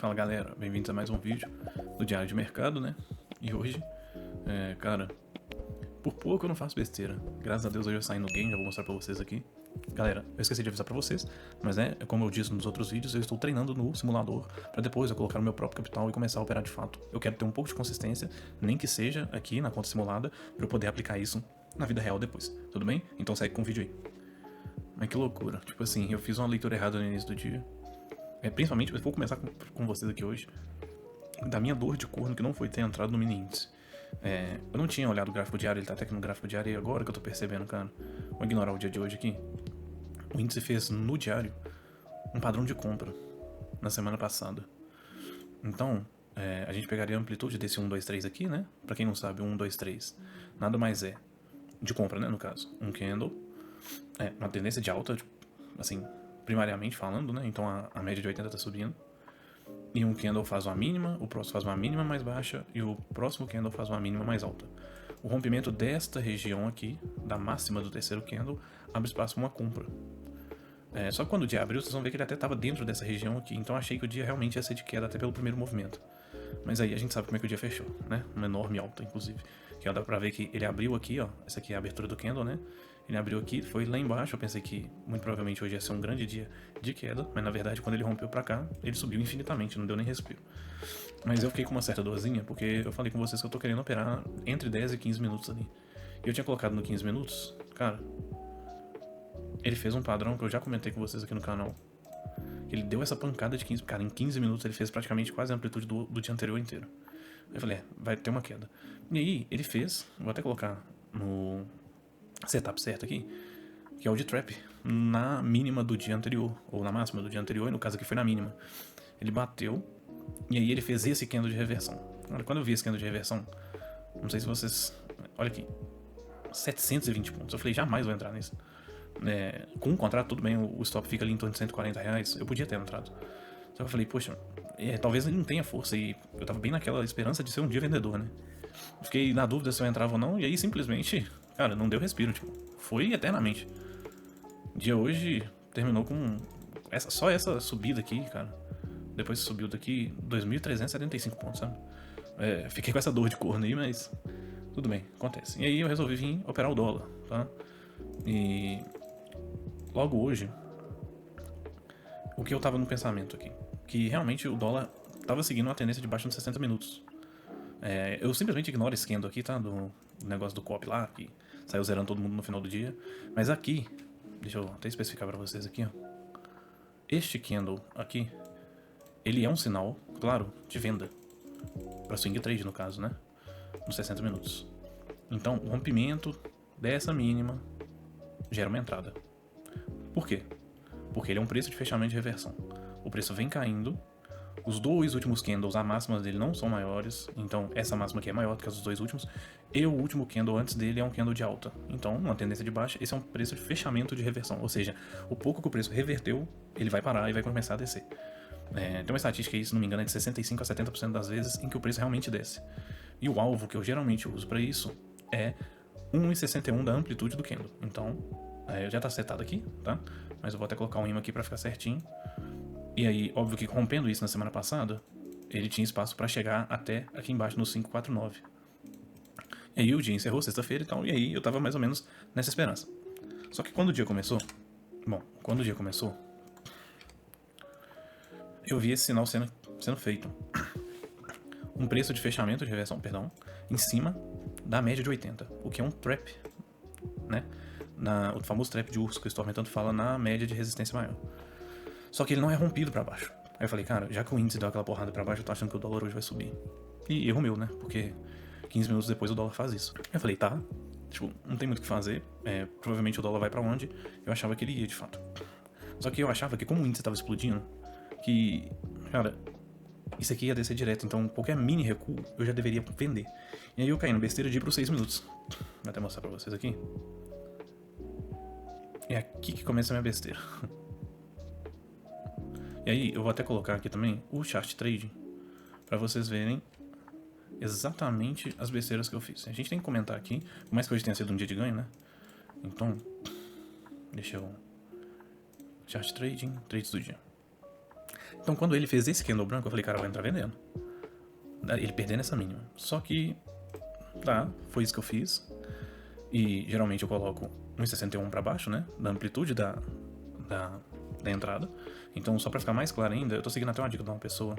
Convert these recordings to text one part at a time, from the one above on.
Fala galera, bem-vindos a mais um vídeo do Diário de Mercado, né? E hoje, cara, por pouco eu não faço besteira. Graças a Deus hoje eu saí no game, já vou mostrar pra vocês aqui. Galera, eu esqueci de avisar pra vocês, mas como eu disse nos outros vídeos, eu estou treinando no simulador pra depois eu colocar o meu próprio capital e começar a operar de fato. Eu quero ter um pouco de consistência, nem que seja aqui na conta simulada, pra eu poder aplicar isso na vida real depois, tudo bem? Então segue com o vídeo aí. Mas que loucura, tipo assim, eu fiz uma leitura errada no início do dia. Principalmente, eu vou começar com vocês aqui hoje, da minha dor de corno que não foi ter entrado no mini índice. Eu não tinha olhado o gráfico diário, ele tá até aqui no gráfico diário e agora que eu tô percebendo, cara. Vou ignorar o dia de hoje aqui. O índice fez no diário um padrão de compra na semana passada. Então, a gente pegaria a amplitude desse 1, 2, 3 aqui, né? Pra quem não sabe, 1, 2, 3 nada mais é de compra, né? No caso, um candle, uma tendência de alta, assim, primariamente falando, né? Então a média de 80 tá subindo. E um candle faz uma mínima, o próximo faz uma mínima mais baixa e o próximo candle faz uma mínima mais alta. O rompimento desta região aqui, da máxima do terceiro candle, abre espaço para uma compra. Só que quando o dia abriu, vocês vão ver que ele até estava dentro dessa região aqui, então achei que o dia realmente ia ser de queda até pelo primeiro movimento. Mas aí a gente sabe como é que o dia fechou, né? Uma enorme alta, inclusive. Que dá pra ver que ele abriu aqui, ó. Essa aqui é a abertura do candle, né? Ele abriu aqui, foi lá embaixo. Eu pensei que muito provavelmente hoje ia ser um grande dia de queda, mas na verdade quando ele rompeu pra cá, ele subiu infinitamente, não deu nem respiro. Mas eu fiquei com uma certa dorzinha, porque eu falei com vocês que eu tô querendo operar entre 10 e 15 minutos ali. E eu tinha colocado no 15 minutos, cara. Ele fez um padrão que eu já comentei com vocês aqui no canal. Ele deu essa pancada de 15... Cara, em 15 minutos ele fez praticamente quase a amplitude do dia anterior inteiro. Aí eu falei, vai ter uma queda. E aí, ele fez... Vou até colocar no setup certo aqui, que é o de trap, na mínima do dia anterior, ou na máxima do dia anterior, e no caso aqui foi na mínima. Ele bateu, e aí ele fez esse candle de reversão. Quando eu vi esse candle de reversão, não sei se vocês... Olha aqui, 720 pontos. Eu falei, jamais vou entrar nisso. Com um contrato, tudo bem, o stop fica ali em torno de R$140, eu podia ter entrado. Só que eu falei, poxa, talvez ele não tenha força, e eu tava bem naquela esperança de ser um dia vendedor, né? Fiquei na dúvida se eu entrava ou não, e aí simplesmente, cara, não deu respiro, tipo, foi eternamente. O dia hoje terminou com só essa subida aqui, cara. Depois subiu daqui 2.375 pontos, sabe? Fiquei com essa dor de corno aí, mas tudo bem, acontece. E aí eu resolvi vir operar o dólar, tá? E logo hoje, o que eu tava no pensamento aqui, que realmente o dólar tava seguindo uma tendência de baixo nos 60 minutos. Eu simplesmente ignoro esse candle aqui, tá? Do negócio do copy lá, que saiu zerando todo mundo no final do dia. Mas aqui, deixa eu até especificar pra vocês aqui, ó. Este candle aqui, ele é um sinal, claro, de venda. Pra swing trade, no caso, né? Nos 60 minutos. Então, o rompimento dessa mínima gera uma entrada. Por quê? Porque ele é um preço de fechamento de reversão. O preço vem caindo. Os dois últimos candles, a máxima dele não são maiores, então essa máxima aqui é maior do que as dos dois últimos, e o último candle antes dele é um candle de alta. Então, uma tendência de baixa, esse é um preço de fechamento de reversão, ou seja, o pouco que o preço reverteu, ele vai parar e vai começar a descer. Tem uma estatística aí, se não me engano, é de 65 a 70% das vezes em que o preço realmente desce. E o alvo que eu geralmente uso para isso é 1,61 da amplitude do candle. Então, já tá setado aqui, tá? Mas eu vou até colocar um imã aqui para ficar certinho. E aí, óbvio que rompendo isso na semana passada, ele tinha espaço para chegar até aqui embaixo no 549. E aí o dia encerrou sexta-feira e tal, e aí eu tava mais ou menos nessa esperança. Só que quando o dia começou, eu vi esse sinal sendo feito. Um preço de fechamento de reversão, perdão, em cima da média de 80, o que é um trap, né? O famoso trap de urso que o Storm tanto fala na média de resistência maior. Só que ele não é rompido pra baixo. Aí eu falei, cara, já que o índice deu aquela porrada pra baixo, eu tô achando que o dólar hoje vai subir. E erro meu, né? Porque 15 minutos depois o dólar faz isso. Aí eu falei, tá, tipo, não tem muito o que fazer. Provavelmente o dólar vai pra onde eu achava que ele ia, de fato. Só que eu achava que como o índice tava explodindo, que, cara, isso aqui ia descer direto. Então qualquer mini recuo eu já deveria vender. E aí eu caí na besteira de ir pros 6 minutos. Vou até mostrar pra vocês aqui. É aqui que começa a minha besteira. E aí eu vou até colocar aqui também o chart trading para vocês verem exatamente as besteiras que eu fiz. A gente tem que comentar aqui, por mais que hoje tenha sido um dia de ganho, né? Então, deixa eu... Chart trading, trades do dia. Então quando ele fez esse candle branco, eu falei, cara, eu vou entrar vendendo. Ele perdendo essa mínima. Só que, tá, foi isso que eu fiz. E geralmente eu coloco 1,61 pra baixo, né, da amplitude da entrada. Então só pra ficar mais claro ainda, eu tô seguindo até uma dica de uma pessoa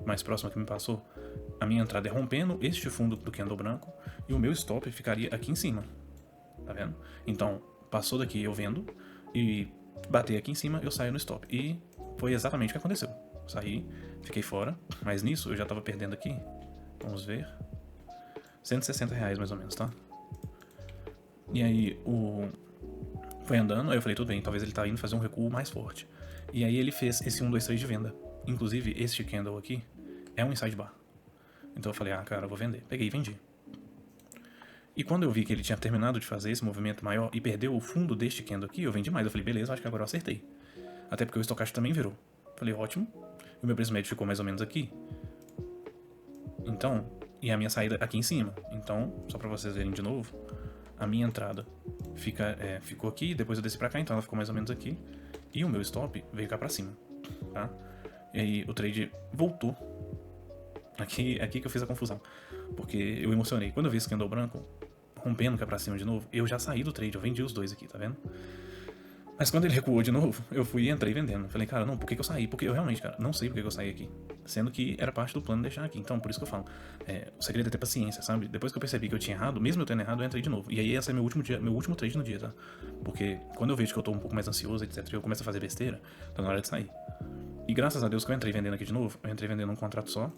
mais próxima que me passou. A minha entrada é rompendo este fundo do candle branco e o meu stop ficaria aqui em cima. Tá vendo? Então, passou daqui eu vendo e bater aqui em cima eu saio no stop. E foi exatamente o que aconteceu. Saí, fiquei fora, mas nisso eu já tava perdendo aqui. Vamos ver. R$160 mais ou menos, tá? E aí foi andando, aí eu falei, tudo bem, talvez ele tá indo fazer um recuo mais forte. E aí ele fez esse 1, 2, 3 de venda. Inclusive, este candle aqui é um inside bar. Então eu falei, ah, cara, eu vou vender. Peguei e vendi. E quando eu vi que ele tinha terminado de fazer esse movimento maior e perdeu o fundo deste candle aqui, eu vendi mais. Eu falei, beleza, acho que agora eu acertei. Até porque o estocástico também virou. Falei, ótimo. E o meu preço médio ficou mais ou menos aqui. Então, e a minha saída aqui em cima. Então, só pra vocês verem de novo, a minha entrada ficou aqui, depois eu desci pra cá, então ela ficou mais ou menos aqui. E o meu stop veio cá pra cima, tá? E aí o trade voltou. Aqui que eu fiz a confusão. Porque eu emocionei. Quando eu vi esse candle branco rompendo cá pra cima de novo, eu já saí do trade, eu vendi os dois aqui, tá vendo? Mas quando ele recuou de novo, eu fui e entrei vendendo. Falei, cara, não, por que eu saí? Porque eu realmente, cara, não sei por que eu saí aqui. Sendo que era parte do plano deixar aqui. Então, por isso que eu falo. O segredo é ter paciência, sabe? Depois que eu percebi que eu tinha errado, mesmo eu tendo errado, eu entrei de novo. E aí esse é meu último trade no dia, tá? Porque quando eu vejo que eu tô um pouco mais ansioso, etc, e eu começo a fazer besteira, tá na hora de sair. E graças a Deus que eu entrei vendendo aqui de novo, eu entrei vendendo um contrato só.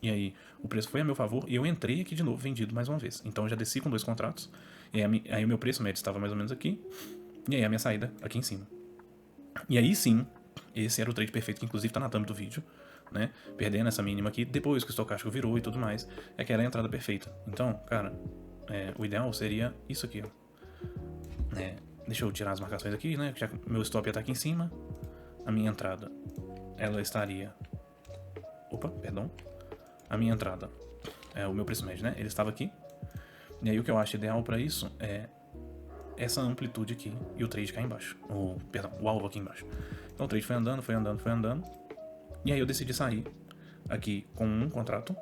E aí o preço foi a meu favor e eu entrei aqui de novo vendido mais uma vez. Então eu já desci com 2 contratos. E aí o meu preço médio estava mais ou menos aqui. E aí a minha saída aqui em cima. E aí sim, esse era o trade perfeito, que inclusive tá na thumb do vídeo, né? Perdendo essa mínima aqui, depois que o estocástico virou e tudo mais, é que era a entrada perfeita. Então, cara, o ideal seria isso aqui, ó. Deixa eu tirar as marcações aqui, né? Já que meu stop ia estar aqui em cima. A minha entrada, ela estaria... Opa, perdão. A minha entrada, o meu preço médio, né? Ele estava aqui. E aí o que eu acho ideal pra isso é essa amplitude aqui e o trade cá embaixo. O alvo aqui embaixo. Então o trade foi andando, foi andando, foi andando. E aí eu decidi sair aqui com um contrato,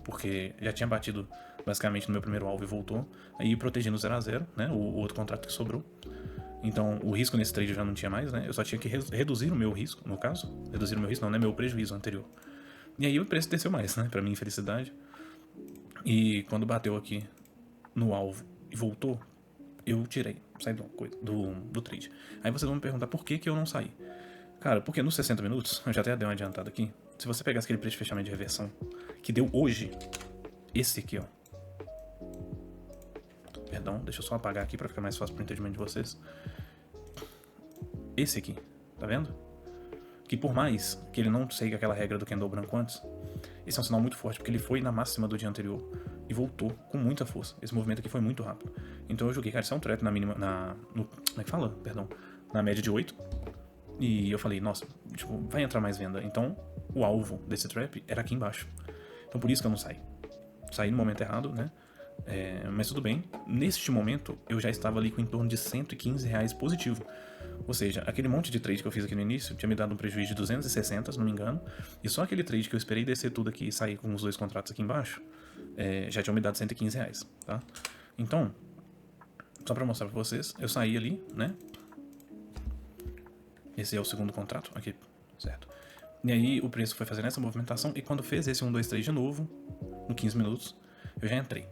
porque já tinha batido basicamente no meu primeiro alvo e voltou. Aí protegendo o 0 a 0, né? O outro contrato que sobrou. Então o risco nesse trade eu já não tinha mais, né? Eu só tinha que reduzir o meu risco, no caso. Reduzir o meu risco, não, né? Meu prejuízo anterior. E aí o preço desceu mais, né? Pra minha infelicidade. E quando bateu aqui no alvo e voltou, eu tirei, saí do trade. Aí vocês vão me perguntar por que eu não saí. Cara, porque nos 60 minutos, eu já até dei uma adiantada aqui, se você pegasse aquele preço de fechamento de reversão que deu hoje, esse aqui, ó. Perdão, deixa eu só apagar aqui pra ficar mais fácil pro entendimento de vocês. Esse aqui, tá vendo? Que por mais que ele não siga aquela regra do candle branco antes, esse é um sinal muito forte, porque ele foi na máxima do dia anterior e voltou com muita força. Esse movimento aqui foi muito rápido. Então eu joguei, cara, isso é um trap na mínima, como é que fala? Perdão. Na média de 8. E eu falei, nossa, tipo, vai entrar mais venda. Então o alvo desse trap era aqui embaixo. Então por isso que eu não saí. Saí no momento errado, né? Mas tudo bem. Neste momento eu já estava ali com em torno de R$115 positivo. Ou seja, aquele monte de trade que eu fiz aqui no início tinha me dado um prejuízo de 260, se não me engano. E só aquele trade que eu esperei descer tudo aqui e sair com os 2 contratos aqui embaixo, já tinha me dado R$115, tá? Então, só pra mostrar pra vocês, eu saí ali, né? Esse é o segundo contrato, aqui, certo? E aí o preço foi fazendo essa movimentação e quando fez esse 1, 2, 3 de novo, no 15 minutos, eu já entrei.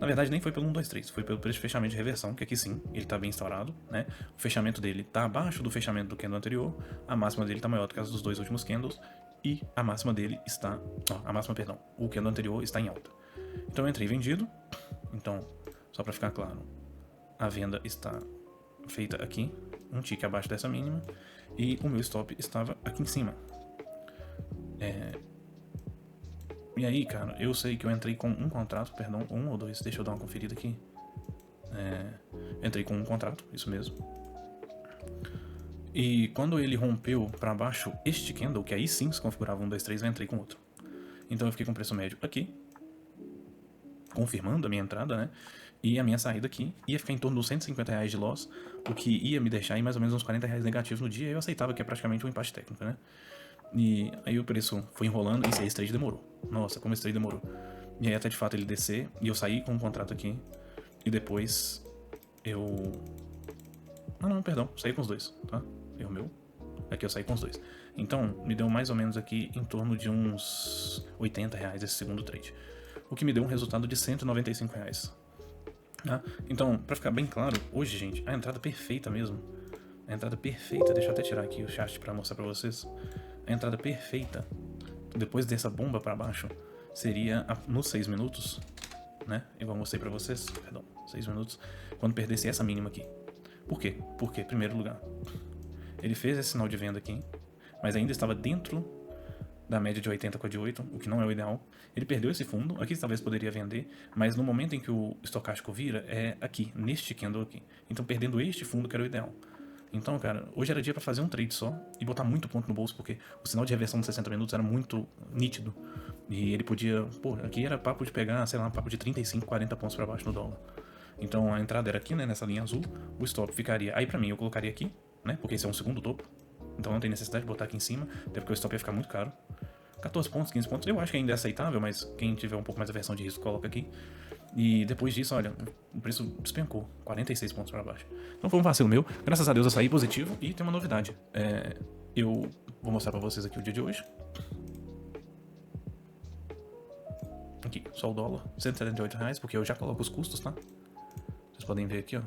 Na verdade, nem foi pelo 1, 2, 3, foi pelo preço de fechamento de reversão, que aqui sim, ele tá bem instaurado, né? O fechamento dele tá abaixo do fechamento do candle anterior, a máxima dele tá maior do que as dos 2 últimos candles, e a máxima dele está... o candle anterior está em alta. Então eu entrei vendido, então, só pra ficar claro, a venda está feita aqui, um tick abaixo dessa mínima, e o meu stop estava aqui em cima. E aí, cara, eu sei que eu entrei com um contrato, perdão, 1 ou 2, deixa eu dar uma conferida aqui. Entrei com um contrato, isso mesmo. E quando ele rompeu pra baixo este candle, que aí sim se configurava 1, 2, 3, eu entrei com outro. Então eu fiquei com preço médio aqui, confirmando a minha entrada, né? E a minha saída aqui ia ficar em torno dos R$150 de loss, o que ia me deixar em mais ou menos uns R$40 negativos no dia, e eu aceitava que é praticamente um empate técnico, né? E aí o preço foi enrolando e esse trade demorou. Nossa, como esse trade demorou. E aí até de fato ele descer e eu saí com um contrato aqui. E depois eu... Ah não, perdão, saí com os dois, tá? Erro meu. Aqui eu saí com os dois. Então, me deu mais ou menos aqui em torno de uns R$80 esse segundo trade. O que me deu um resultado de R$195. Tá? Então, pra ficar bem claro, hoje, gente, a entrada perfeita mesmo. A entrada perfeita, deixa eu até tirar aqui o chat pra mostrar pra vocês. A entrada perfeita, depois dessa bomba pra baixo, seria nos 6 minutos, né? Igual eu mostrei pra vocês, perdão, 6 minutos, quando perdesse essa mínima aqui. Por quê? Porque, em primeiro lugar, ele fez esse sinal de venda aqui, mas ainda estava dentro da média de 80 com a de 8, o que não é o ideal. Ele perdeu esse fundo, aqui talvez poderia vender, mas no momento em que o estocástico vira, é aqui, neste candle aqui. Então perdendo este fundo que era o ideal. Então, cara, hoje era dia pra fazer um trade só e botar muito ponto no bolso, porque o sinal de reversão de 60 minutos era muito nítido. E ele podia... Pô, aqui era papo de pegar, sei lá, papo de 35, 40 pontos pra baixo no dólar. Então a entrada era aqui, né, nessa linha azul, o stop ficaria... Aí pra mim eu colocaria aqui, né, porque esse é um segundo topo. Então não tem necessidade de botar aqui em cima, até porque o stop ia ficar muito caro. 14 pontos, 15 pontos, eu acho que ainda é aceitável, mas quem tiver um pouco mais aversão de risco, coloca aqui. E depois disso, olha, o preço despencou, 46 pontos para baixo. Então foi um vacilo meu, graças a Deus eu saí positivo e tem uma novidade. Eu vou mostrar para vocês aqui o dia de hoje. Aqui, só o dólar, R$178, porque eu já coloco os custos, tá? Vocês podem ver aqui, ó.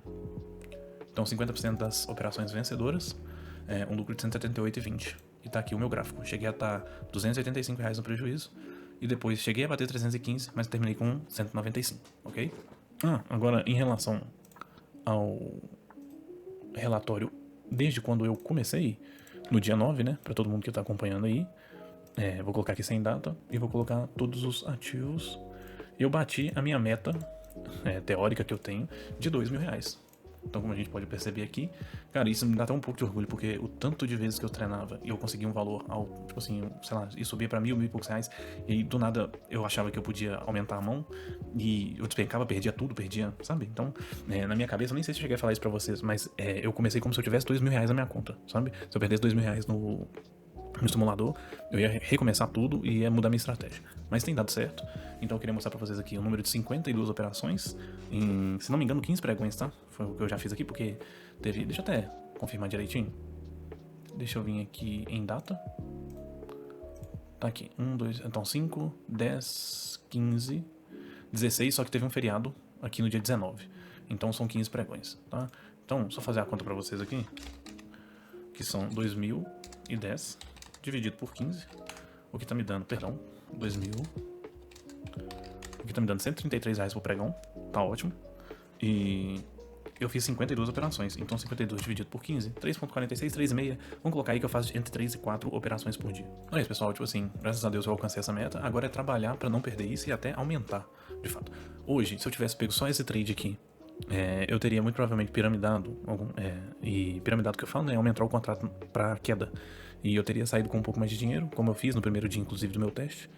Então 50% das operações vencedoras, um lucro de 178,20. E tá aqui o meu gráfico. Cheguei a estar R$285 no prejuízo. E depois cheguei a bater 315, mas terminei com 195, ok? Agora em relação ao relatório, desde quando eu comecei, no dia 9, né? Pra todo mundo que tá acompanhando aí. Vou colocar aqui sem data e vou colocar todos os ativos. Eu bati a minha meta teórica que eu tenho de R$2.000. Então, como a gente pode perceber aqui, cara, isso me dá até um pouco de orgulho, porque o tanto de vezes que eu treinava e eu consegui um valor tipo assim, sei lá, e subia pra mil e poucos reais, e aí, do nada eu achava que eu podia aumentar a mão, e eu despencava, perdia tudo, sabe? Então, na minha cabeça, eu nem sei se eu cheguei a falar isso pra vocês, mas eu comecei como se eu tivesse R$2.000 na minha conta, sabe? Se eu perdesse R$2.000 no simulador, eu ia recomeçar tudo e ia mudar minha estratégia. Mas tem dado certo, então eu queria mostrar pra vocês aqui o número de 52 operações em, se não me engano, 15 pregões, tá? Foi o que eu já fiz aqui, porque teve... Deixa eu até confirmar direitinho. Deixa eu vir aqui em data. Tá aqui, 1, 2, então 5, 10, 15, 16, só que teve um feriado aqui no dia 19. Então são 15 pregões, tá? Então, só fazer a conta pra vocês aqui, que são 2010 dividido por 15, o que tá me dando, perdão, 2.000, o que tá me dando R$133 por pregão, tá ótimo, e eu fiz 52 operações, então 52 dividido por 15, 3.46, 3,5, vamos colocar aí que eu faço entre 3 e 4 operações por dia. Então é isso, pessoal, tipo assim, graças a Deus eu alcancei essa meta, agora é trabalhar pra não perder isso e até aumentar, de fato. Hoje, se eu tivesse pego só esse trade aqui, eu teria muito provavelmente piramidado, e piramidado que eu falo, né, aumentar o contrato pra queda. E eu teria saído com um pouco mais de dinheiro, como eu fiz no primeiro dia, inclusive, do meu teste.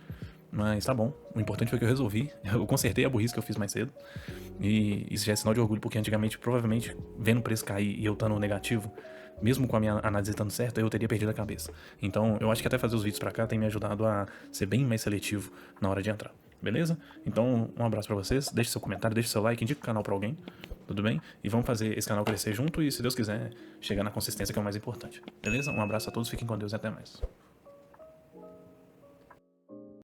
Mas tá bom, o importante foi que eu resolvi. Eu consertei a burrice que eu fiz mais cedo. E isso já é sinal de orgulho, porque antigamente, provavelmente, vendo o preço cair e eu estando negativo, mesmo com a minha análise estando certa, eu teria perdido a cabeça. Então, eu acho que até fazer os vídeos pra cá tem me ajudado a ser bem mais seletivo na hora de entrar. Beleza? Então, um abraço pra vocês, deixe seu comentário, deixe seu like, indique o canal pra alguém, tudo bem? E vamos fazer esse canal crescer junto e, se Deus quiser, chegar na consistência que é o mais importante. Beleza? Um abraço a todos, fiquem com Deus e até mais.